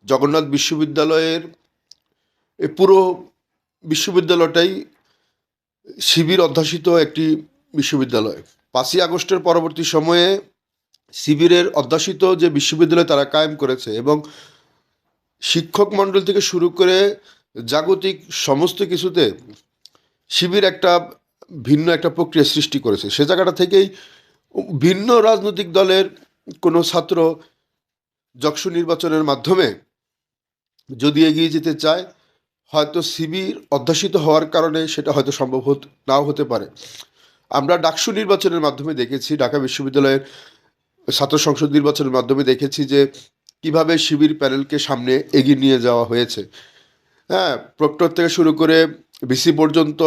জগন্নাথ বিশ্ববিদ্যালয়ের পুরো বিশ্ববিদ্যালয়টাই শিবির অধ্যাসিত একটি বিশ্ববিদ্যালয়। 5ই আগস্টের পরবর্তী সময়ে শিবিরের অধ্যাসিত যে বিশ্ববিদ্যালয় তারা কায়েম করেছে এবং শিক্ষক মণ্ডল থেকে শুরু করে জাগতিক সমস্ত কিছুতে শিবির একটা ভিন্ন একটা প্রক্রিয়া সৃষ্টি করেছে। সে জায়গাটা থেকেই ভিন্ন রাজনৈতিক দলের কোনো ছাত্র যকসু নির্বাচনের মাধ্যমে যদি এগিয়ে যেতে চায়, হয়তো শিবির অধ্যাসিত হওয়ার কারণে সেটা হয়তো সম্ভব নাও হতে পারে। আমরা ডাকসু নির্বাচনের মাধ্যমে দেখেছি, ঢাকা বিশ্ববিদ্যালয়ের ছাত্র সংসদ নির্বাচনের মাধ্যমে দেখেছি যে কিভাবে শিবির প্যানেলকে সামনে এগিয়ে নিয়ে যাওয়া হয়েছে। হ্যাঁ, প্রক্টর থেকে শুরু করে ভিসি পর্যন্ত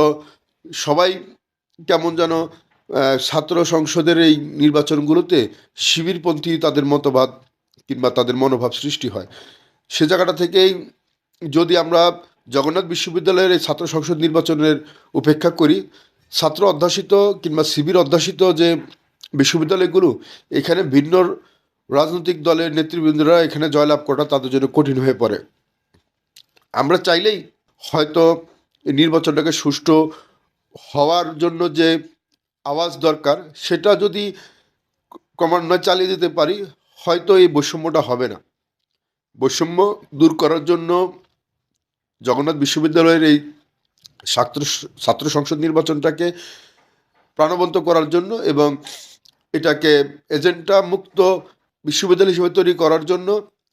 সবাই কেমন যেন ছাত্র সংসদের এই নির্বাচনগুলোতে শিবিরপন্থী তাদের মতবাদ কিংবা তাদের মনোভাব সৃষ্টি হয়। সে জায়গাটা থেকেই যদি আমরা জগন্নাথ বিশ্ববিদ্যালয়ের এই ছাত্র সংসদ নির্বাচনের উপেক্ষা করি, ছাত্র অধ্যাসিত কিংবা শিবির অধ্যাসিত যে বিশ্ববিদ্যালয়গুলো, এখানে ভিন্ন রাজনৈতিক দলের নেতৃবৃন্দরা এখানে জয়লাভ করা তাদের জন্য কঠিন হয়ে পড়ে। আমরা চাইলেই হয়তো এই নির্বাচনটাকে সুষ্ঠু হওয়ার জন্য যে আওয়াজ দরকার সেটা যদি ক্রমান্বয়ে চালিয়ে যেতে পারি, হয়তো এই বৈষম্যটা হবে না। বৈষম্য দূর করার জন্য জগন্নাথ বিশ্ববিদ্যালয়ের এই ছাত্র সংসদ নির্বাচনটাকে প্রাণবন্ত করার জন্য এবং এটাকে এজেন্ডা মুক্ত বিশ্ববিদ্যালয় হিসেবে তৈরি করার জন্য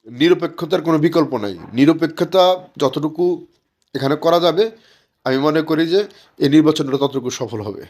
নিরপেক্ষতার কোনো বিকল্প নাই। নিরপেক্ষতা যতটুকু এখানে করা যাবে, আমি মনে করি যে এই নির্বাচনটা ততটুকু সফল হবে।